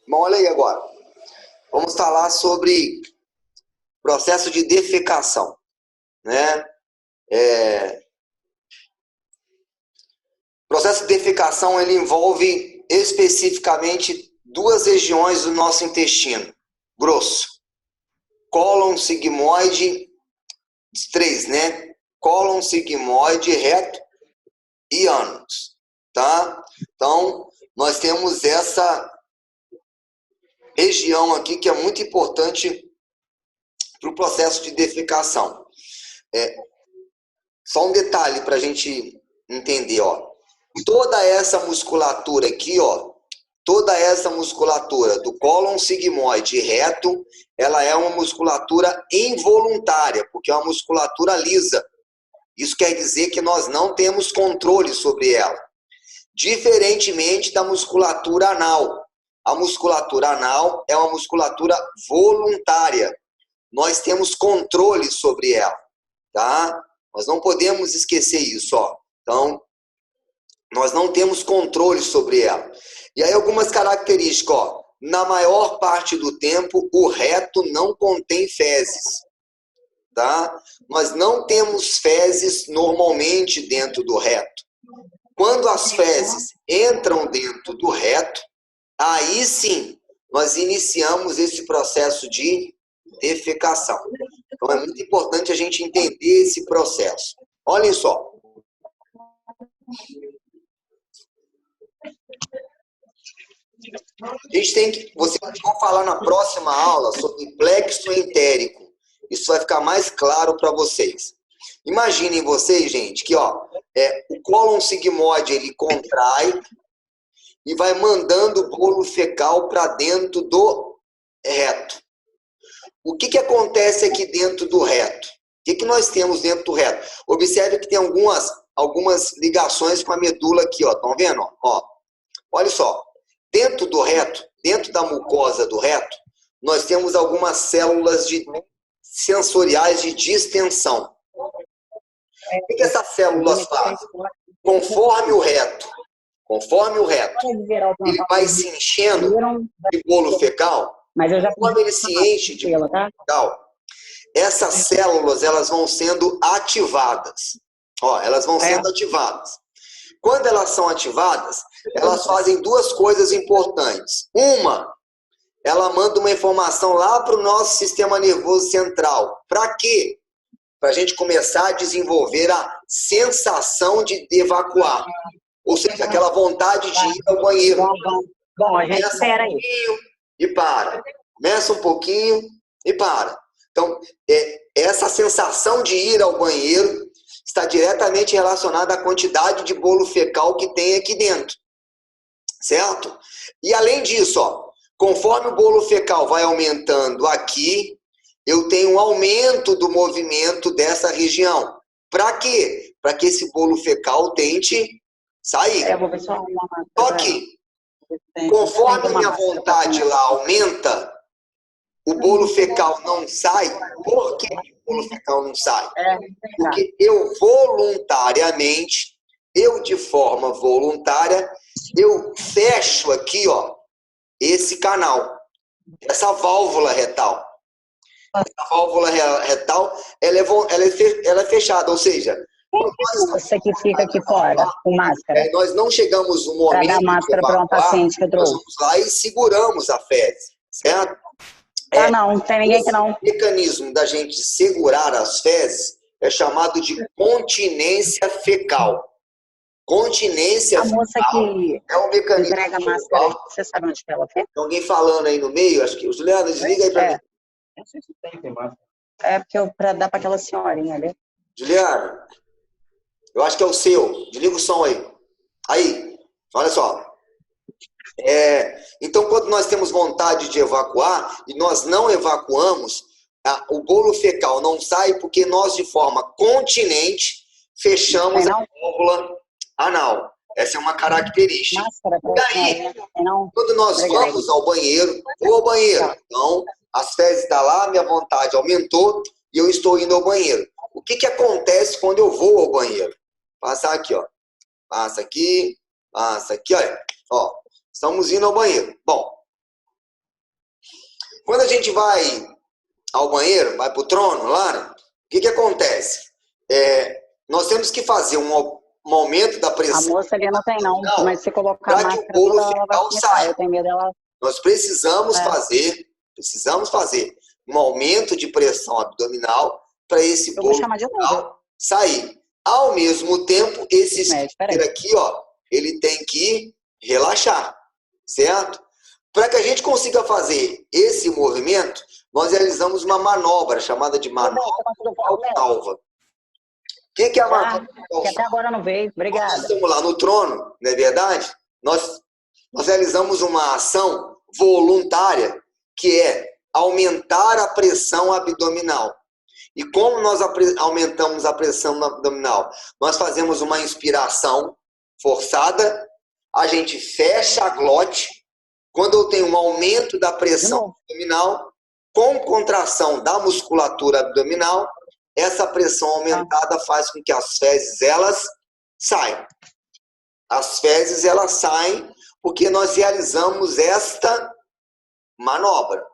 Bom, olha aí agora. Vamos falar sobre processo de defecação, né? O processo de defecação ele envolve especificamente duas regiões do nosso intestino grosso: cólon, sigmoide, três, né? Cólon, sigmoide, reto e ânus, tá? Então, nós temos essa região aqui que é muito importante para o processo de defecação. Só um detalhe para a gente entender, ó. Toda essa musculatura aqui, ó, toda essa musculatura do cólon sigmoide reto, ela é uma musculatura involuntária, porque é uma musculatura lisa. Isso quer dizer que nós não temos controle sobre ela. Diferentemente da musculatura anal. A musculatura anal é uma musculatura voluntária. Nós temos controle sobre ela, tá? Nós não podemos esquecer isso, ó. Então, nós não temos controle sobre ela. E aí algumas características, ó. Na maior parte do tempo, o reto não contém fezes, tá? Nós não temos fezes normalmente dentro do reto. Quando as fezes entram dentro do reto, aí sim, nós iniciamos esse processo de defecação. Então, é muito importante a gente entender esse processo. Olhem só. A gente tem que... Vocês vão falar na próxima aula sobre plexo entérico. Isso vai ficar mais claro para vocês. Imaginem vocês, gente, que ó, o cólon sigmoide ele contrai e vai mandando o bolo fecal para dentro do reto. O que acontece aqui dentro do reto? O que nós temos dentro do reto? Observe que tem algumas ligações com a medula aqui, ó. Estão vendo? Ó, olha só. Dentro do reto, dentro da mucosa do reto, nós temos algumas células sensoriais de distensão. O que essas células fazem? Conforme o reto, ele vai se enchendo de bolo fecal. Quando ele se enche de bolo fecal, essas células elas vão sendo ativadas. Ó, elas vão sendo ativadas. Quando elas são ativadas, elas fazem duas coisas importantes. Uma, ela manda uma informação lá para o nosso sistema nervoso central. Para quê? Para a gente começar a desenvolver a sensação de evacuar. Ou seja, aquela vontade de ir ao banheiro. Bom, a gente espera aí. E para. Começa um pouquinho e para. Então, essa sensação de ir ao banheiro está diretamente relacionada à quantidade de bolo fecal que tem aqui dentro. Certo? E além disso, ó, conforme o bolo fecal vai aumentando aqui, eu tenho um aumento do movimento dessa região. Para quê? Para que esse bolo fecal tente sair. Eu vou ver só Só que, conforme a minha vontade lá aumenta, o bolo fecal não sai. Por que o bolo fecal não sai? Porque eu voluntariamente, de forma voluntária, eu fecho aqui, ó, esse canal, essa válvula retal. Essa válvula retal, ela é fechada, ou seja... Você que fica aqui fora, com máscara. Nós não chegamos no momento para dar máscara para um paciente que eu nós trouxe. vamos lá e seguramos a fezes, certo? Não, não tem ninguém que não. O mecanismo da gente segurar as fezes é chamado de continência fecal. Continência fecal moça que é um mecanismo entrega a máscara, você sabe onde que ela fica? Tem alguém falando aí no meio? Acho que o Juliano, desliga aí para mim. Não sei se tem máscara. Porque para dar para aquela senhorinha ali. Juliano, eu acho que é o seu. Desliga o som aí. Aí, olha só. Então, quando nós temos vontade de evacuar e nós não evacuamos, o bolo fecal não sai porque nós, de forma continente, fechamos a válvula anal. Essa é uma característica. E aí, quando nós vamos ao banheiro, vou ao banheiro. Então, as fezes estão lá, minha vontade aumentou e eu estou indo ao banheiro. O que acontece quando eu vou ao banheiro? Passar aqui, ó. passa aqui, olha. Ó, estamos indo ao banheiro. Bom, quando a gente vai ao banheiro, vai para o trono lá, o que acontece? Nós temos que fazer um aumento da pressão. A moça ali não tem não, mas se colocar a máscara, que o bolo ela vai fecal saia. Eu tenho medo dela. Nós precisamos fazer um aumento de pressão abdominal para esse bolo fecal sair. Ao mesmo tempo, esse esfíncter aqui, ó, ele tem que relaxar, certo? Para que a gente consiga fazer esse movimento, nós realizamos uma manobra chamada de manobra valsalva. O que é a manobra valsalva? Que até agora não veio. Obrigada. Nós estamos lá no trono, não é verdade? Nós realizamos uma ação voluntária, que é aumentar a pressão abdominal. E como nós aumentamos a pressão abdominal? Nós fazemos uma inspiração forçada, a gente fecha a glote. Quando eu tenho um aumento da pressão abdominal, com contração da musculatura abdominal, essa pressão aumentada faz com que as fezes, elas saiam. As fezes, elas saem porque nós realizamos esta manobra,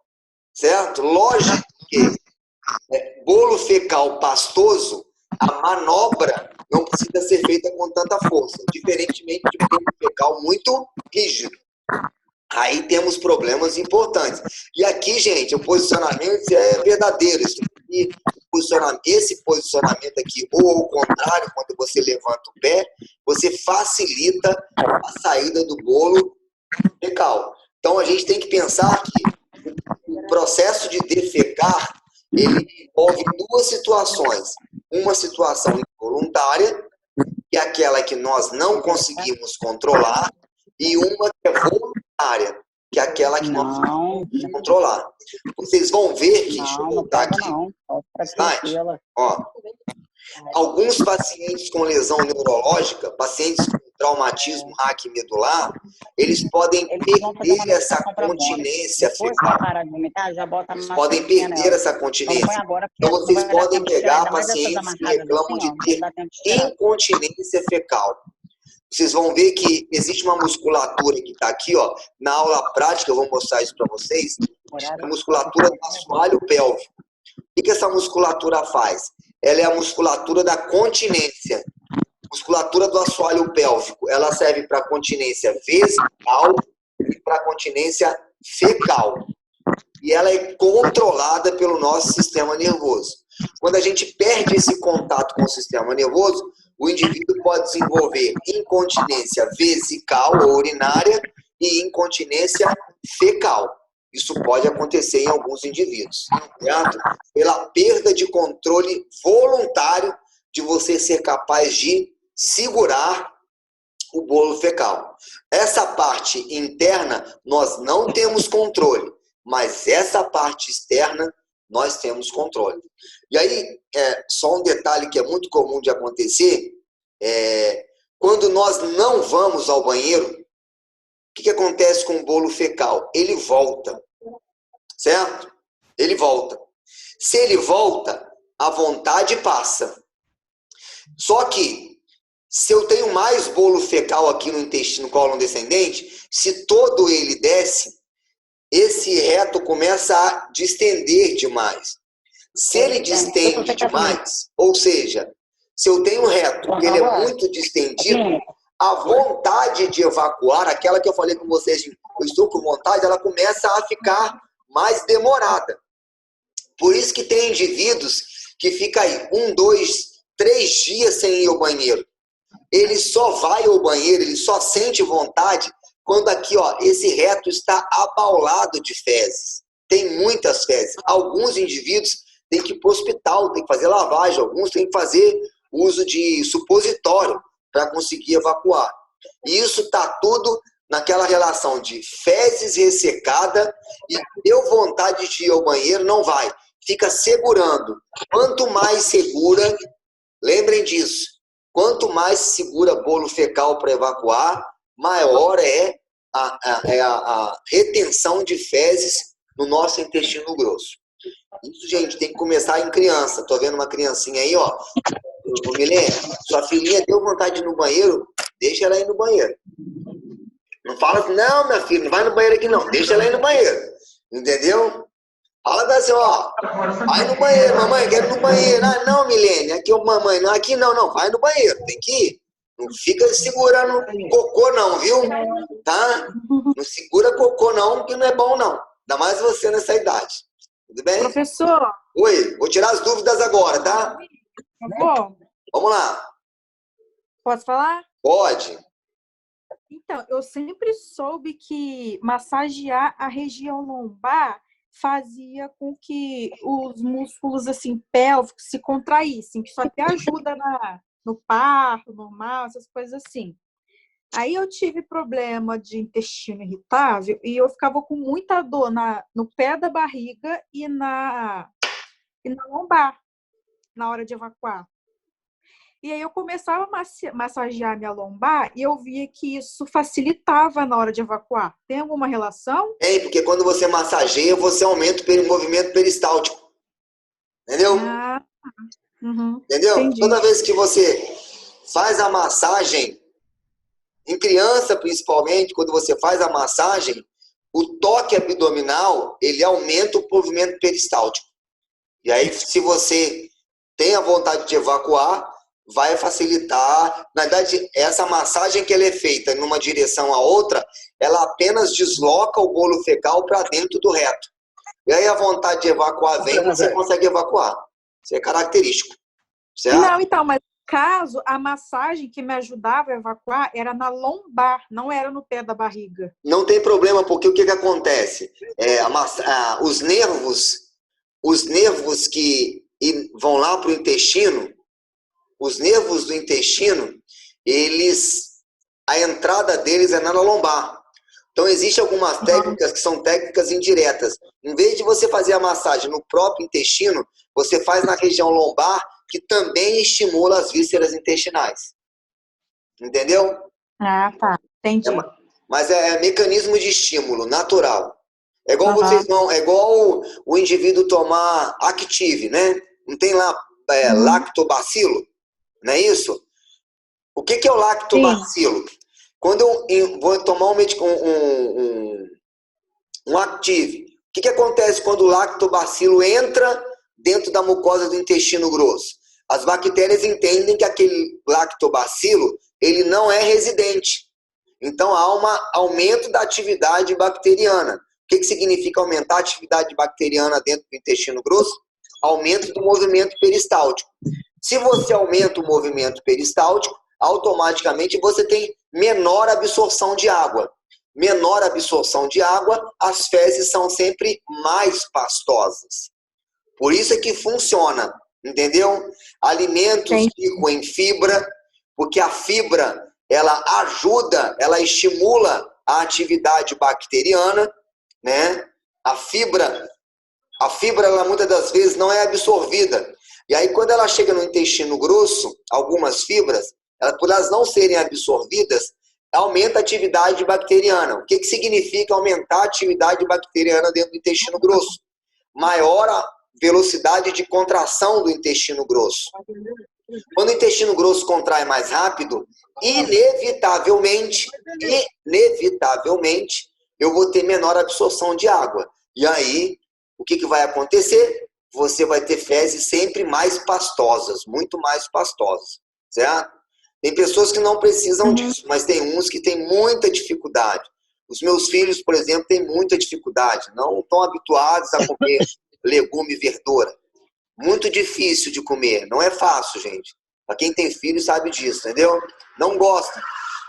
certo? Lógico que bolo fecal pastoso, a manobra não precisa ser feita com tanta força, diferentemente de bolo fecal muito rígido. Aí temos problemas importantes. E aqui, gente, o posicionamento é verdadeiro. Esse posicionamento aqui, ou ao contrário, quando você levanta o pé, você facilita a saída do bolo fecal. Então, a gente tem que pensar que o processo de defecar, ele envolve duas situações. Uma situação involuntária, que é aquela que nós não conseguimos controlar, e uma que é voluntária, que é aquela que nós não podemos controlar. Vocês vão ver que, deixa eu voltar aqui, slide, ó, alguns pacientes com lesão neurológica, pacientes com traumatismo raquimedular, eles podem perder essa continência fecal. Eles podem perder essa continência. Então, vocês podem pegar pacientes que reclamam de ter incontinência fecal. Vocês vão ver que existe uma musculatura que está aqui, ó, na aula prática, eu vou mostrar isso para vocês, a musculatura do assoalho pélvico. O que essa musculatura faz? Ela é a musculatura da continência. Musculatura do assoalho pélvico, ela serve para continência vesical e para continência fecal. E ela é controlada pelo nosso sistema nervoso. Quando a gente perde esse contato com o sistema nervoso, o indivíduo pode desenvolver incontinência vesical ou urinária e incontinência fecal. Isso pode acontecer em alguns indivíduos, certo? Pela perda de controle voluntário de você ser capaz de segurar o bolo fecal. Essa parte interna nós não temos controle, mas essa parte externa nós temos controle. E aí, só um detalhe que é muito comum de acontecer, quando nós não vamos ao banheiro, o que acontece com o bolo fecal? Ele volta, certo? Ele volta. Se ele volta, a vontade passa. Só que, se eu tenho mais bolo fecal aqui no intestino cólon descendente, se todo ele desce, esse reto começa a distender demais. Se ele distende demais, ou seja, se eu tenho um reto que ele é muito distendido, a vontade de evacuar, aquela que eu falei com vocês, eu estou com vontade, ela começa a ficar mais demorada. Por isso que tem indivíduos que ficam aí 1, 2, 3 dias sem ir ao banheiro. Ele só vai ao banheiro, ele só sente vontade quando aqui, ó, esse reto está abaulado de fezes. Tem muitas fezes. Alguns indivíduos têm que ir para o hospital, têm que fazer lavagem, alguns têm que fazer uso de supositório para conseguir evacuar. E isso está tudo naquela relação de fezes ressecada e deu vontade de ir ao banheiro, não vai. Fica segurando. Quanto mais segura, lembrem disso, quanto mais segura bolo fecal para evacuar, maior é a retenção de fezes no nosso intestino grosso. Isso, gente, tem que começar em criança. Tô vendo uma criancinha aí, ó. Ô, Milene, sua filhinha deu vontade de ir no banheiro? deixa ela ir no banheiro. Não fala assim, não, minha filha, não vai no banheiro aqui não, deixa ela ir no banheiro. Entendeu? Fala assim, ó, vai no banheiro, mamãe, quero ir no banheiro. Ah, não, Milene, aqui, mamãe, não, aqui não, vai no banheiro, tem que ir. Não fica segurando cocô não, viu? Tá? Não segura cocô não, que não é bom não. Ainda mais você nessa idade. Tudo bem? Professor. Oi, vou tirar as dúvidas agora, tá? Bom. Vamos lá. Posso falar? Pode. Então, eu sempre soube que massagear a região lombar fazia com que os músculos assim pélvicos se contraíssem, que isso até ajuda no parto normal, essas coisas assim. Aí eu tive problema de intestino irritável e eu ficava com muita dor no pé da barriga e na lombar, na hora de evacuar. E aí eu começava a massagear minha lombar e eu via que isso facilitava na hora de evacuar. Tem alguma relação? Tem, porque quando você massageia, você aumenta o movimento peristáltico. Entendeu? Entendeu? Entendi. Toda vez que você faz a massagem, em criança principalmente, quando você faz a massagem, o toque abdominal, ele aumenta o movimento peristáltico. E aí, se você tem a vontade de evacuar, vai facilitar. Na verdade, essa massagem que ela é feita numa direção a outra, ela apenas desloca o bolo fecal para dentro do reto. E aí a vontade de evacuar vem, você consegue evacuar. Isso é característico. Certo? Não, então, mas no caso, a massagem que me ajudava a evacuar era na lombar, não era no pé da barriga. Não tem problema, porque o que acontece? Os nervos que vão lá para o intestino, os nervos do intestino, a entrada deles é na lombar. Então, existem algumas técnicas que são técnicas indiretas. Em vez de você fazer a massagem no próprio intestino, você faz na região lombar, que também estimula as vísceras intestinais. Entendeu? Ah, tá. Entendi. Mas é mecanismo de estímulo natural. É igual vocês não, é igual o indivíduo tomar Active, né? Não tem lá lactobacilo? Não é isso? O que é o lactobacilo? Sim. Quando eu vou tomar um Active, o que acontece quando o lactobacilo entra dentro da mucosa do intestino grosso? As bactérias entendem que aquele lactobacilo, ele não é residente. Então, há um aumento da atividade bacteriana. O que significa aumentar a atividade bacteriana dentro do intestino grosso? Aumento do movimento peristáltico. Se você aumenta o movimento peristáltico, automaticamente você tem menor absorção de água. Menor absorção de água, as fezes são sempre mais pastosas. Por isso é que funciona, entendeu? Alimentos ricos em fibra, porque a fibra, ela ajuda, ela estimula a atividade bacteriana, né? A fibra, ela muitas das vezes não é absorvida. E aí, quando ela chega no intestino grosso, algumas fibras, por elas não serem absorvidas, aumenta a atividade bacteriana. O que significa aumentar a atividade bacteriana dentro do intestino grosso? Maior a velocidade de contração do intestino grosso. Quando o intestino grosso contrai mais rápido, inevitavelmente, eu vou ter menor absorção de água. E aí, o que vai acontecer? Você vai ter fezes sempre mais pastosas, muito mais pastosas, certo? Tem pessoas que não precisam disso, mas tem uns que têm muita dificuldade. Os meus filhos, por exemplo, têm muita dificuldade, não estão habituados a comer legume e verdura. Muito difícil de comer, não é fácil, gente. Para quem tem filho sabe disso, entendeu? Não gosta.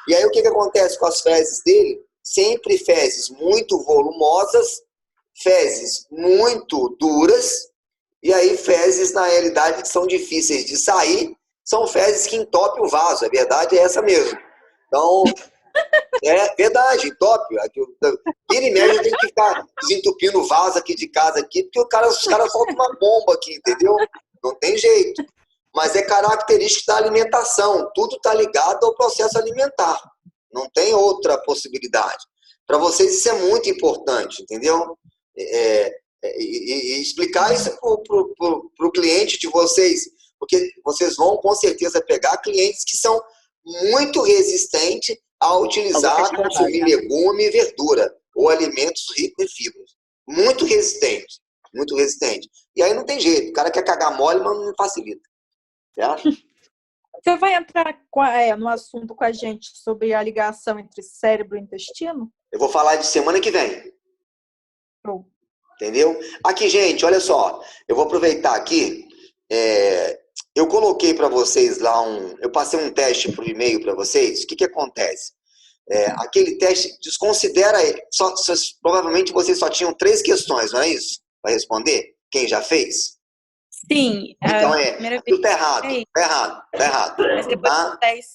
E aí o que acontece com as fezes dele? Sempre fezes muito volumosas, fezes muito duras, e aí fezes, na realidade, que são difíceis de sair, são fezes que entopem o vaso, a verdade é essa mesmo. Então, é verdade, entope. Vira e mexe, tem que ficar desentupindo o vaso aqui de casa, aqui, porque os caras soltam uma bomba aqui, entendeu? Não tem jeito. Mas é característica da alimentação, tudo está ligado ao processo alimentar. Não tem outra possibilidade. Para vocês isso é muito importante, entendeu? E explicar isso para o cliente de vocês, porque vocês vão com certeza pegar clientes que são muito resistente a utilizar, consumir legume e verdura, ou alimentos ricos em fibras. Muito resistente, muito resistente. E aí não tem jeito, o cara quer cagar mole, mas não facilita. Certo? Você vai entrar no assunto com a gente sobre a ligação entre cérebro e intestino? Eu vou falar de semana que vem. Show. Entendeu? Aqui, gente, olha só. Eu vou aproveitar aqui. Eu coloquei para vocês lá eu passei um teste por e-mail para vocês. O que acontece? Aquele teste, desconsidera. Provavelmente vocês só tinham 3 questões, não é isso? Para responder? Quem já fez? Sim. Então Primeira tá errado. Tá errado. Tá errado. Mas depois Tá? 10.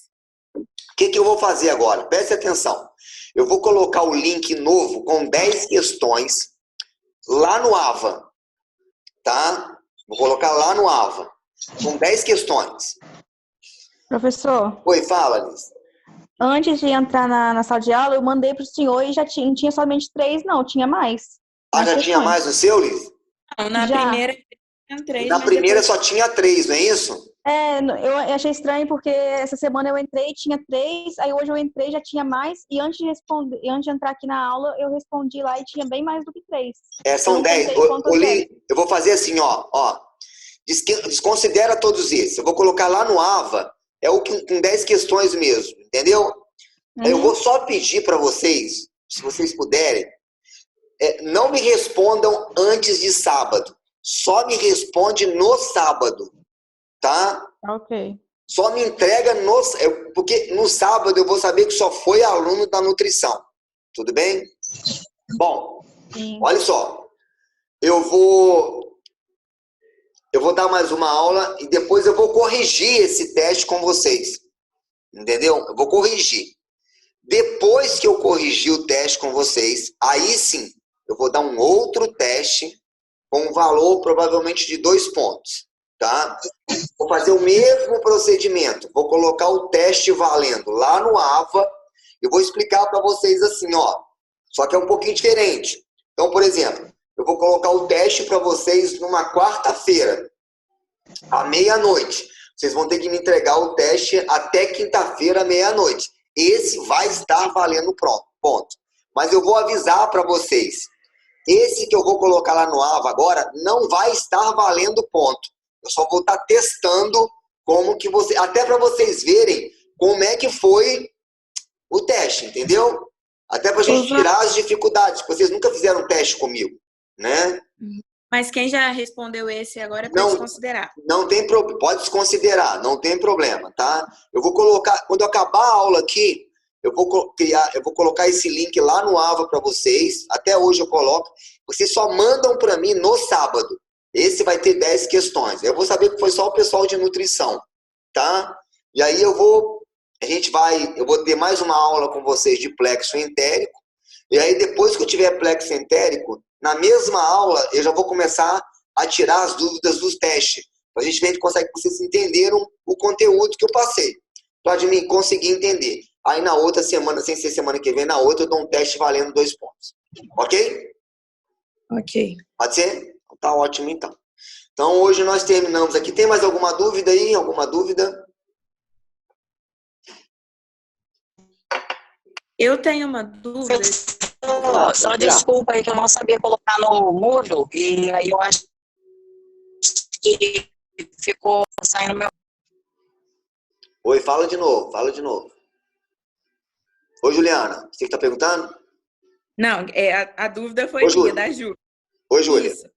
O que eu vou fazer agora? Preste atenção. Eu vou colocar o link novo com 10 questões lá no AVA. Tá? Vou colocar lá no AVA. Com 10 questões. Professor, Oi, fala, Liz. antes de entrar na sala de aula, eu mandei para o senhor e já tinha somente 3, não, tinha mais. Ah, já tinha mais no seu, Liz? Não, na Já. primeira tinha 3. Na primeira só tinha 3, não é isso? Eu achei estranho porque essa semana eu entrei e tinha 3, aí hoje eu entrei e já tinha mais, e antes de entrar aqui na aula, eu respondi lá e tinha bem mais do que 3. São 10. Eu vou fazer assim, ó. Desconsidera todos esses. Eu vou colocar lá no AVA, com 10 questões mesmo, entendeu? Eu vou só pedir para vocês, se vocês puderem, não me respondam antes de sábado. Só me responde no sábado, tá? Ok. Só me entrega porque no sábado eu vou saber que só foi aluno da nutrição. Tudo bem? Bom, Sim. olha só. Eu vou dar mais uma aula e depois eu vou corrigir esse teste com vocês. Entendeu? Eu vou corrigir. Depois que eu corrigir o teste com vocês, aí sim, eu vou dar um outro teste com um valor provavelmente de 2 pontos. Tá? Vou fazer o mesmo procedimento. Vou colocar o teste valendo lá no AVA. Eu vou explicar para vocês assim, ó. Só que é um pouquinho diferente. Então, por exemplo, eu vou colocar o teste para vocês numa quarta-feira, à meia-noite. Vocês vão ter que me entregar o teste até quinta-feira, à meia-noite. Esse vai estar valendo ponto. Mas eu vou avisar para vocês. Esse que eu vou colocar lá no AVA agora não vai estar valendo ponto. Eu só vou estar testando como que até para vocês verem como é que foi o teste, entendeu? Até para a gente tirar as dificuldades, porque vocês nunca fizeram teste comigo, né? Mas quem já respondeu esse agora pode desconsiderar. Não tem problema, pode desconsiderar, não tem problema, tá? Eu vou colocar, quando eu acabar a aula aqui, eu vou colocar esse link lá no AVA para vocês. Até hoje eu coloco. Vocês só mandam para mim no sábado. Esse vai ter 10 questões. Eu vou saber que foi só o pessoal de nutrição, tá? E aí eu vou ter mais uma aula com vocês de plexo entérico. E aí depois que eu tiver plexo entérico, na mesma aula eu já vou começar a tirar as dúvidas dos testes. Pra gente ver se consegue que vocês entenderam o conteúdo que eu passei. Pode me conseguir entender. Aí na outra semana, sem ser semana que vem, na outra eu dou um teste valendo 2 pontos. Ok? Ok. Pode ser? Tá ótimo, então. Então, hoje nós terminamos aqui. Tem mais alguma dúvida aí? Alguma dúvida? Eu tenho uma dúvida. Só desculpa aí que eu não sabia colocar no mudo e aí eu acho que ficou saindo meu... Oi, fala de novo. Oi, Juliana, você que tá perguntando? Não, a dúvida foi minha, da Ju. Oi, Júlia. Isso.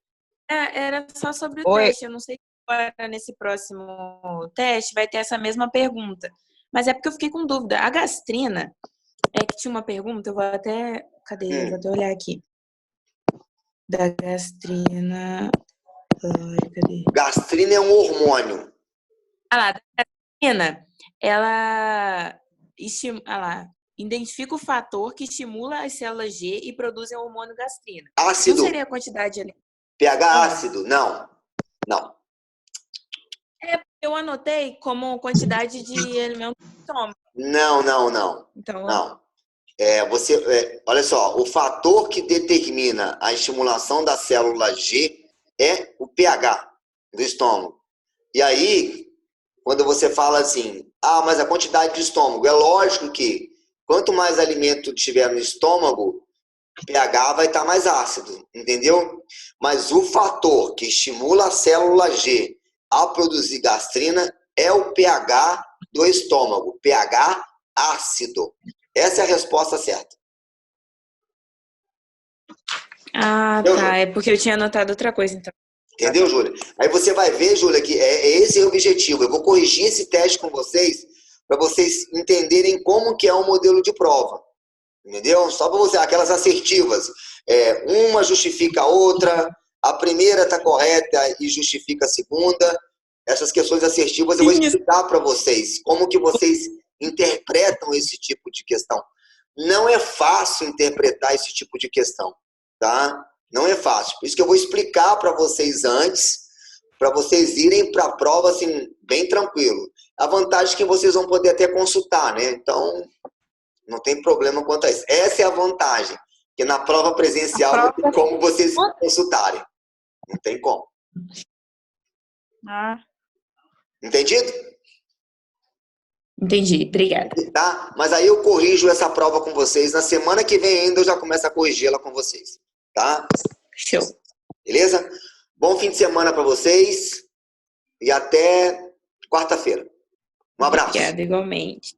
Era só sobre o teste. Eu não sei se agora nesse próximo teste vai ter essa mesma pergunta. Mas é porque eu fiquei com dúvida. A gastrina, que tinha uma pergunta, eu vou até... Cadê? Eu vou até olhar aqui. Da gastrina... Cadê? Gastrina é um hormônio. Ah lá, da gastrina, ela identifica o fator que estimula as células G e produzem o hormônio gastrina. Ácido. Não seria a quantidade ali? pH ácido? Não. Eu anotei como quantidade de alimento no estômago. Não. Então, Não. Olha só, o fator que determina a estimulação da célula G é o pH do estômago. E aí, quando você fala assim, Ah, mas a quantidade de estômago. É lógico que quanto mais alimento tiver no estômago, o pH vai estar mais ácido, entendeu? Mas o fator que estimula a célula G a produzir gastrina é o pH do estômago, pH ácido. Essa é a resposta certa. Ah, Entendeu, tá. Júlia? É porque eu tinha anotado outra coisa, então. Entendeu, Júlia? Aí você vai ver, Júlia, que esse é o objetivo. Eu vou corrigir esse teste com vocês para vocês entenderem como que é o modelo de prova. Entendeu? Só para você, aquelas assertivas. Uma justifica a outra, a primeira está correta e justifica a segunda. Essas questões assertivas eu vou explicar para vocês como que vocês interpretam esse tipo de questão. Não é fácil interpretar esse tipo de questão, tá? Não é fácil. Por isso que eu vou explicar para vocês antes, para vocês irem para a prova assim, bem tranquilo. A vantagem é que vocês vão poder até consultar, né? Então, não tem problema quanto a isso. Essa é a vantagem, que na prova presencial não tem como vocês consultarem. Não tem como. Ah, Entendido? Entendi, obrigada. Tá? Mas aí eu corrijo essa prova com vocês. Na semana que vem ainda eu já começo a corrigi-la com vocês. Tá? Show. Beleza? Bom fim de semana para vocês e até quarta-feira. Um abraço. Obrigada, igualmente.